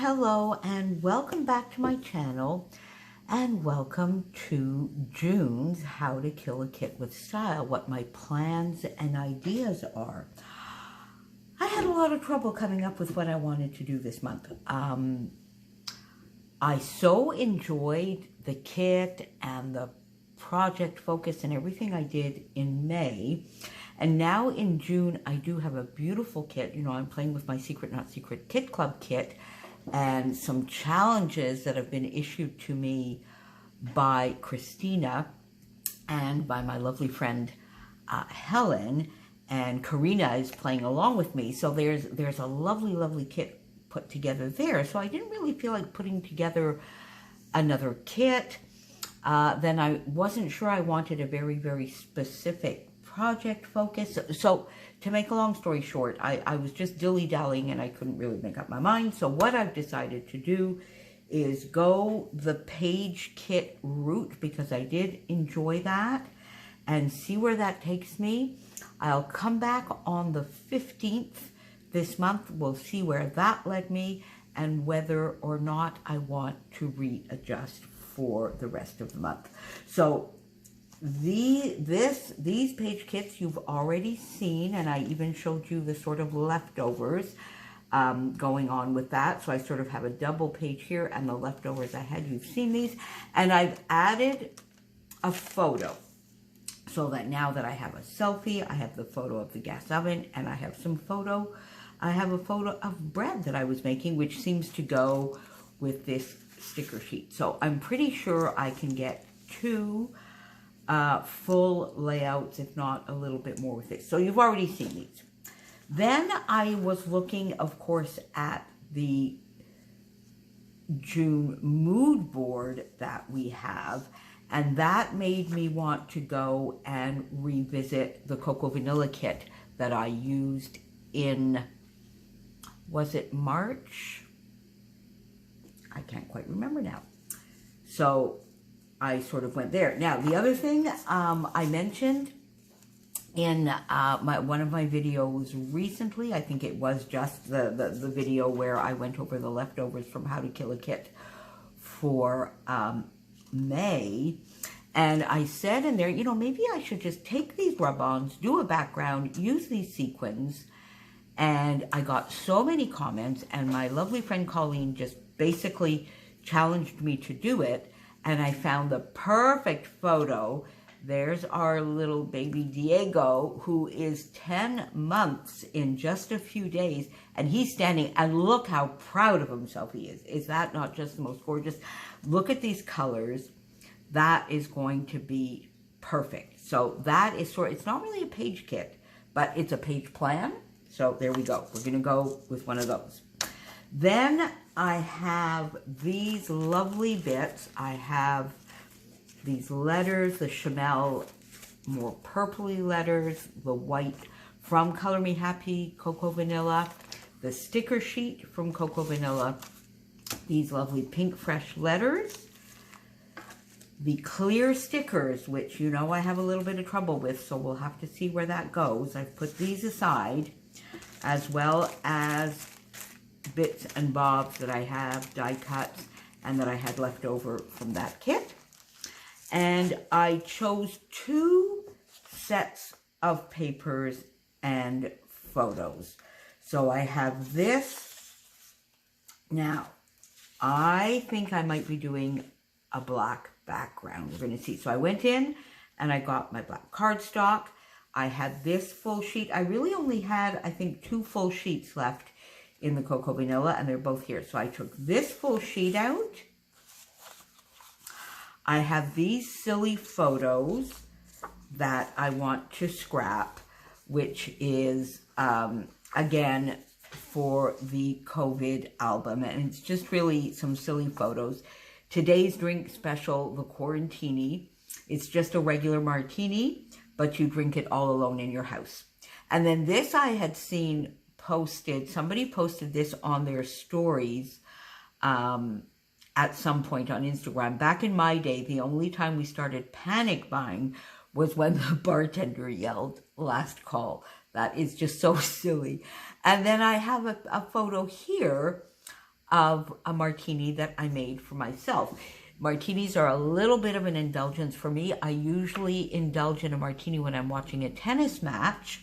Hello and welcome back to my channel, and welcome to June's How to Kill a Kit with Style, what my plans and ideas are. I had a lot of trouble coming up with what I wanted to do this month. I so enjoyed the kit and the project focus and everything I did in May. And now in June, I do have a beautiful kit. You know, I'm playing with my Secret Not Secret Kit Club kit and some challenges that have been issued to me by Christina and by my lovely friend Helen, and Karina is playing along with me. So there's a lovely kit put together there. So I didn't really feel like putting together another kit. Then I wasn't sure I wanted a very specific project focus. So to make a long story short, I was just dilly-dallying and I couldn't really make up my mind. So what I've decided to do is go the page kit route, because I did enjoy that, and see where that takes me. I'll come back on the 15th this month. We'll see where that led me and whether or not I want to readjust for the rest of the month. So these page kits you've already seen, and I even showed you the sort of leftovers going on with that. So I sort of have a double page here and the leftovers I had. You've seen these, and I've added a photo so that now that I have a selfie, I have the photo of the gas oven, and I have a photo of bread that I was making, which seems to go with this sticker sheet. So I'm pretty sure I can get two full layouts, if not a little bit more with this. So you've already seen these. Then I was looking, of course, at the June mood board that we have, and that made me want to go and revisit the Cocoa Vanilla kit that I used in, was it March? I can't quite remember now. So I sort of went there. Now, the other thing I mentioned in one of my videos recently, I think it was just the video where I went over the leftovers from How to Kill a Kit for May. And I said in there, you know, maybe I should just take these rub-ons, do a background, use these sequins. And I got so many comments, and my lovely friend Colleen just basically challenged me to do it. And I found the perfect photo. There's our little baby Diego, who is 10 months in just a few days. And he's standing, and look how proud of himself he is. Is that not just the most gorgeous? Look at these colors. That is going to be perfect. So that is it's not really a page kit, but it's a page plan. So there we go. We're going to go with one of those. Then I have these lovely bits. I have these letters, the Chanel more purpley letters, the white from Color Me Happy Cocoa Vanilla, the sticker sheet from Cocoa Vanilla, these lovely pink fresh letters, the clear stickers, which you know I have a little bit of trouble with, so we'll have to see where that goes. I've put these aside, as well as bits and bobs that I have, die cuts, and that I had left over from that kit. And I chose two sets of papers and photos. So I have this. Now, I think I might be doing a black background. We're going to see. So I went in and I got my black cardstock. I had this full sheet. I really only had, I think, 2 full sheets left in the Cocoa Vanilla, and they're both here. So I took this full sheet out. I have these silly photos that I want to scrap, which is, again, for the COVID album. And it's just really some silly photos. Today's drink special, the Quarantini. It's just a regular martini, but you drink it all alone in your house. And then this I had seen posted, somebody posted this on their stories at some point on Instagram. Back in my day, the only time we started panic buying was when the bartender yelled, "Last call." That is just so silly. And then I have a photo here of a martini that I made for myself. Martinis are a little bit of an indulgence for me. I usually indulge in a martini when I'm watching a tennis match.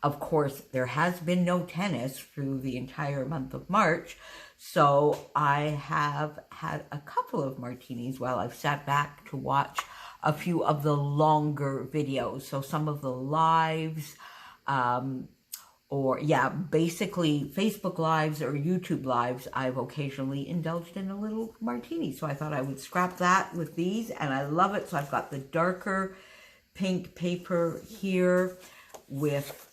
Of course, there has been no tennis through the entire month of March, so I have had a couple of martinis while I've sat back to watch a few of the longer videos. So some of the lives, basically Facebook lives or YouTube lives, I've occasionally indulged in a little martini. So I thought I would scrap that with these, and I love it. So I've got the darker pink paper here with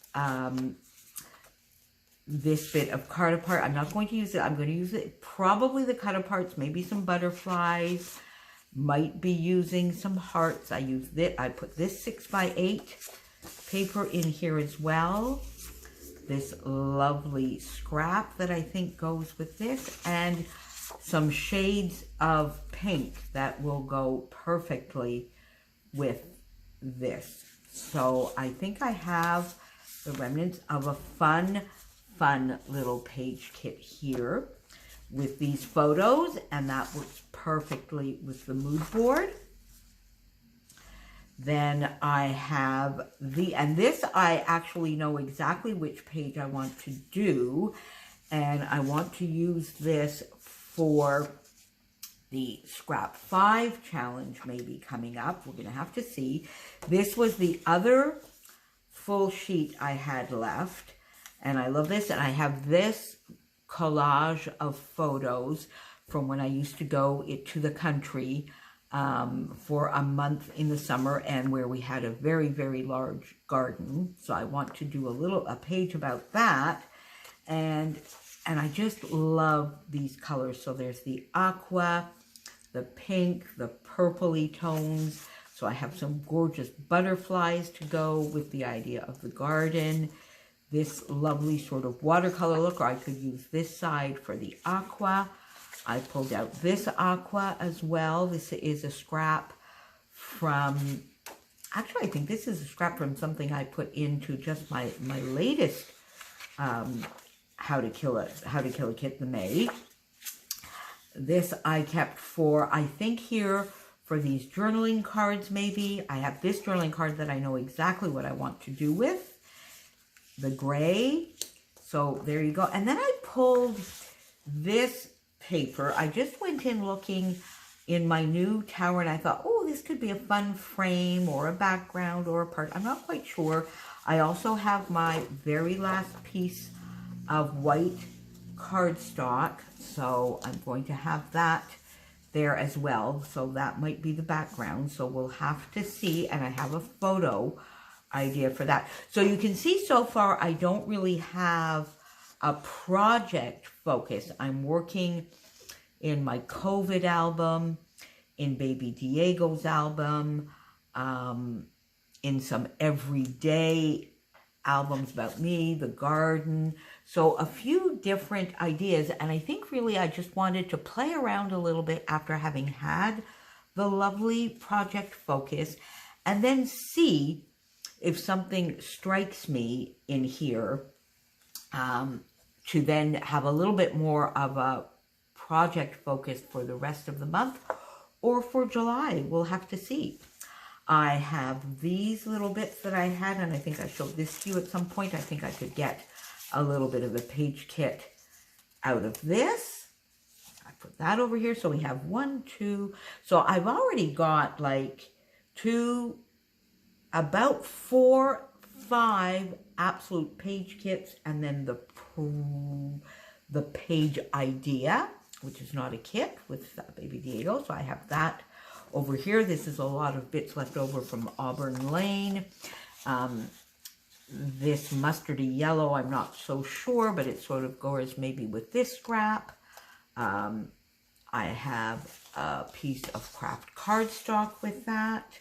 this bit of card apart. I'm not going to use it. I'm going to use it, probably the cut aparts, maybe some butterflies, might be using some hearts. I use this. I put this 6x8 paper in here as well. This lovely scrap that I think goes with this, and some shades of pink that will go perfectly with this. So I think I have the remnants of a fun little page kit here with these photos, and that works perfectly with the mood board. Then I have and this I actually know exactly which page I want to do, and I want to use this for the Scrap 5 challenge maybe coming up. We're going to have to see. This was the other full sheet I had left, and I love this, and I have this collage of photos from when I used to go to the country for a month in the summer, and where we had a very large garden. So I want to do a page about that, and I just love these colors. So there's the aqua, the pink, the purpley tones. So I have some gorgeous butterflies to go with the idea of the garden. This lovely sort of watercolor look, or I could use this side for the aqua. I pulled out this aqua as well. This is a scrap from, actually I think this is a scrap from something I put into just my latest How to Kill a Kit, the May. This I kept for, I think here, for these journaling cards maybe. I have this journaling card that I know exactly what I want to do with. The gray. So there you go. And then I pulled this paper. I just went in looking in my new tower, and I thought, oh, this could be a fun frame or a background or a part. I'm not quite sure. I also have my very last piece of white cardstock, so I'm going to have that there as well. So that might be the background. So we'll have to see, and I have a photo idea for that. So you can see so far I don't really have a project focus. I'm working in my COVID album, in Baby Diego's album, in some everyday albums about me, the garden. So a few different ideas, and I think really I just wanted to play around a little bit after having had the lovely project focus, and then see if something strikes me in here, to then have a little bit more of a project focus for the rest of the month, or for July. We'll have to see. I have these little bits that I had, and I think I showed this to you at some point. I think I could get a little bit of the page kit out of this. I put that over here. So we have 1, 2. So I've already got like about 4, 5 absolute page kits, and then the page idea, which is not a kit, with Baby Diego. So I have that over here. This is a lot of bits left over from Auburn Lane. This mustardy yellow, I'm not so sure, but it sort of goes maybe with this scrap. I have a piece of craft cardstock with that.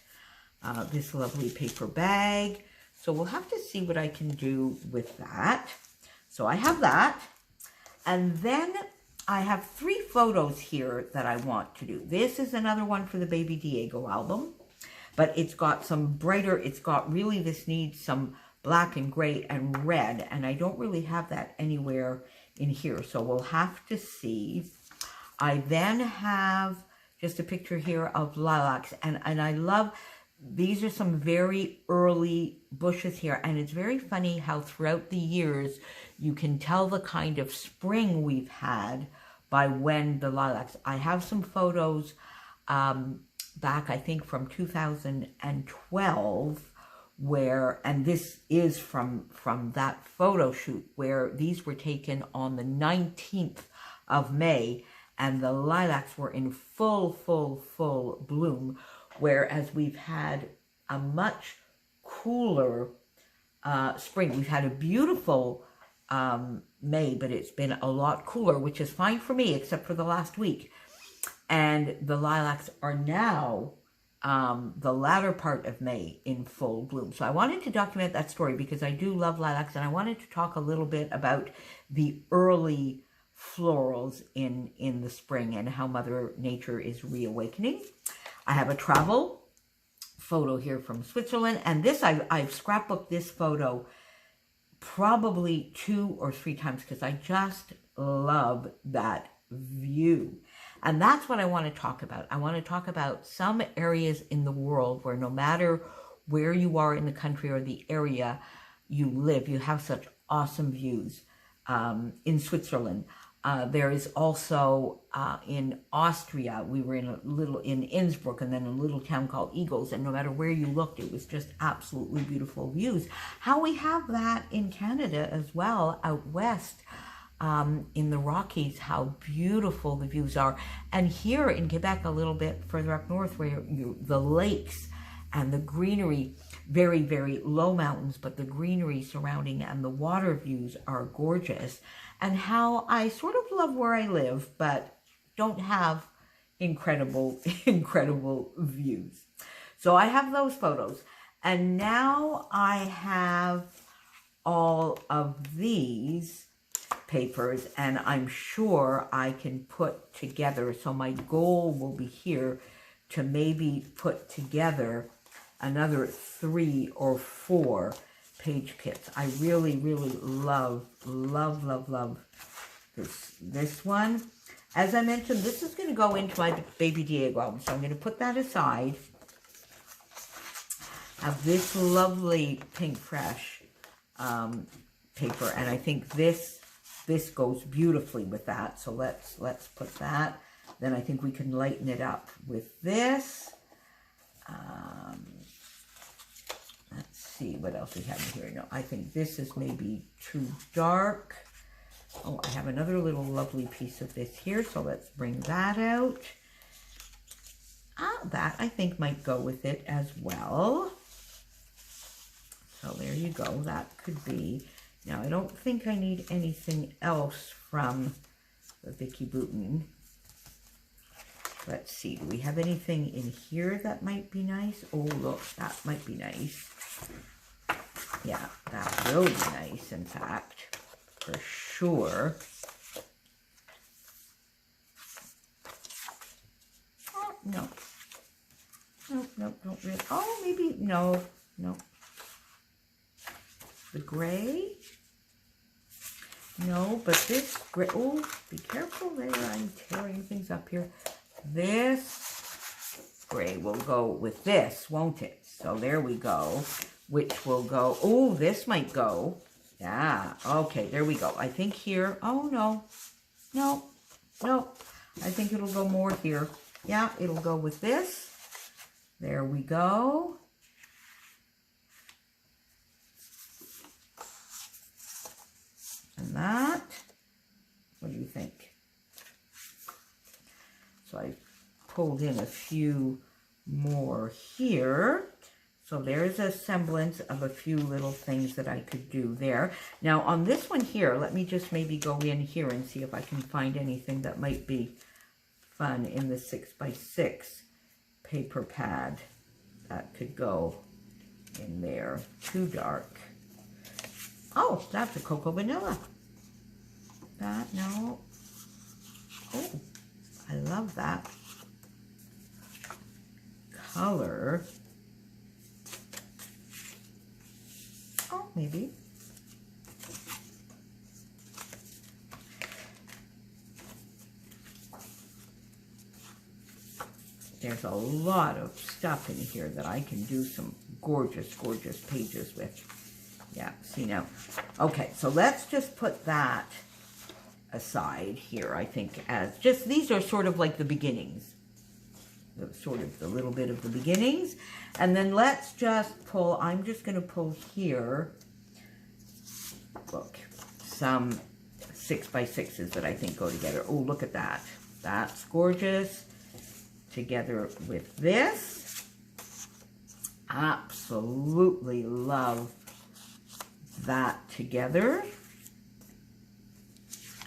This lovely paper bag. So we'll have to see what I can do with that. So I have that. And then I have 3 photos here that I want to do. This is another one for the Baby Diego album, but it's got some brighter, it's got really, this needs some black and gray and red, and I don't really have that anywhere in here. So we'll have to see. I then have just a picture here of lilacs, and I love, these are some very early bushes here, and it's very funny how throughout the years you can tell the kind of spring we've had by when the lilacs. I have some photos back, I think from 2012, where, and this is from that photo shoot, where these were taken on the 19th of May, and the lilacs were in full bloom, whereas we've had a much cooler spring. We've had a beautiful May, but it's been a lot cooler, which is fine for me, except for the last week. And the lilacs are now, the latter part of May, in full bloom. So I wanted to document that story because I do love lilacs, and I wanted to talk a little bit about the early florals in the spring and how Mother Nature is reawakening. I have a travel photo here from Switzerland, and this, I've scrapbooked this photo probably 2 or 3 times because I just love that view. And that's what I want to talk about. I want to talk about some areas in the world where no matter where you are in the country or the area you live, you have such awesome views. In Switzerland, there is also in Austria, we were in Innsbruck, and then a little town called Eagles, and no matter where you looked, it was just absolutely beautiful views. How we have that in Canada as well, out west, in the Rockies, how beautiful the views are. And here in Quebec, a little bit further up north, where the lakes and the greenery, very low mountains, but the greenery surrounding and the water views are gorgeous. And how I sort of love where I live, but don't have incredible views. So I have those photos. And now I have all of these papers, and I'm sure I can put together, so my goal will be here to maybe put together another 3 or 4 page kits. I really love this one. As I mentioned, this is going to go into my Baby Diego album, so I'm going to put that aside. I have this lovely Pink Fresh paper, and I think this goes beautifully with that. So let's put that. Then I think we can lighten it up with this. Let's see what else we have here. No, I think this is maybe too dark. Oh, I have another little lovely piece of this here, so let's bring that out. That I think might go with it as well. So there you go. That could be. Now, I don't think I need anything else from the Vicky Bouton. Let's see. Do we have anything in here that might be nice? Oh, look, that might be nice. Yeah, that will be nice, in fact, for sure. Oh, no. No, don't really. Oh, maybe, no. The gray? No, but this gray, oh, be careful there, I'm tearing things up here. This gray will go with this, won't it? So there we go, which will go, oh, this might go. Yeah, okay, there we go. I think here, oh, no, I think it'll go more here. Yeah, it'll go with this. There we go. And that, what do you think? So I pulled in a few more here. So there's a semblance of a few little things that I could do there. Now on this one here, let me just maybe go in here and see if I can find anything that might be fun in the 6x6 paper pad that could go in there. Too dark. Oh, that's a cocoa vanilla. That, no. Oh, I love that color. Oh, maybe. there's a lot of stuff in here that I can do some gorgeous, gorgeous pages with. Yeah, see now. Okay, so let's just put that aside here, I think, as just, these are sort of like the beginnings. Sort of the little bit of the beginnings. And then let's just pull, I'm just going to pull here, look, some 6x6s that I think go together. Oh, look at that. That's gorgeous. Together with this. Absolutely love that together.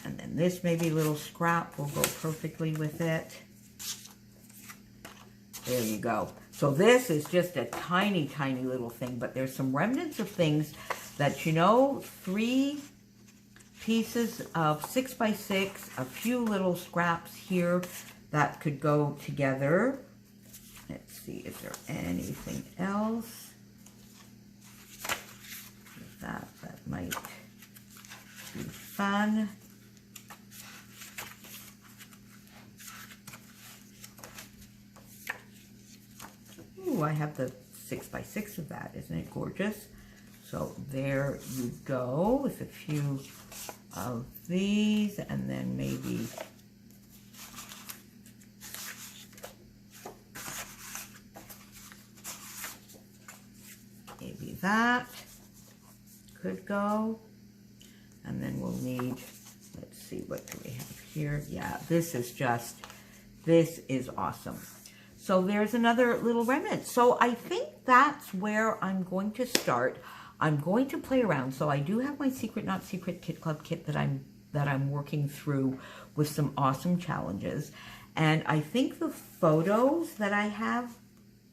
And then this maybe little scrap will go perfectly with it. There you go. So this is just a tiny, tiny little thing, but there's some remnants of things that, you know, 3 pieces of 6x6, a few little scraps here that could go together. Let's see, is there anything else? That might be fun. Ooh, I have the 6x6 of that. Isn't it gorgeous? So there you go with a few of these, and then maybe that could go. And then we'll need, let's see, what do we have here? Yeah, this is awesome. So there's another little remnant. So I think that's where I'm going to start. I'm going to play around. So I do have my Secret Not Secret Kit Club kit that I'm working through with some awesome challenges. And I think the photos that I have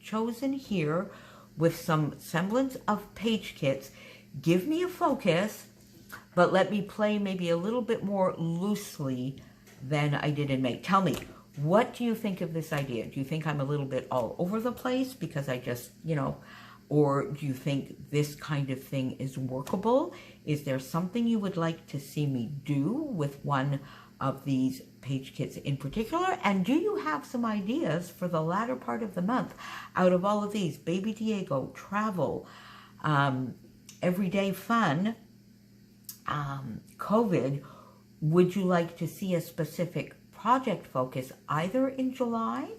chosen here with some semblance of page kits give me a focus, but let me play maybe a little bit more loosely than I did in May. Tell me, what do you think of this idea? Do you think I'm a little bit all over the place because I just, you know, or do you think this kind of thing is workable? Is there something you would like to see me do with one of these page kits in particular? And do you have some ideas for the latter part of the month out of all of these? Baby Diego, travel, everyday fun, COVID. Would you like to see a specific project focus either in July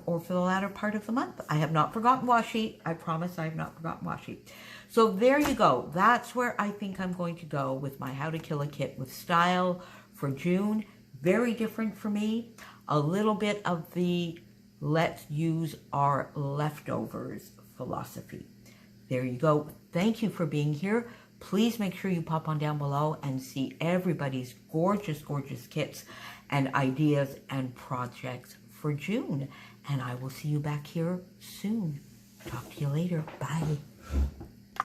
or for the latter part of the month? I have not forgotten washi. I promise I have not forgotten washi. So there you go. That's where I think I'm going to go with my How to Kill a Kit with Style for June. Very different for me. A little bit of the let's use our leftovers philosophy. There you go. Thank you for being here. Please make sure you pop on down below and see everybody's gorgeous, gorgeous kits and ideas and projects for June. And I will see you back here soon. Talk to you later. Bye.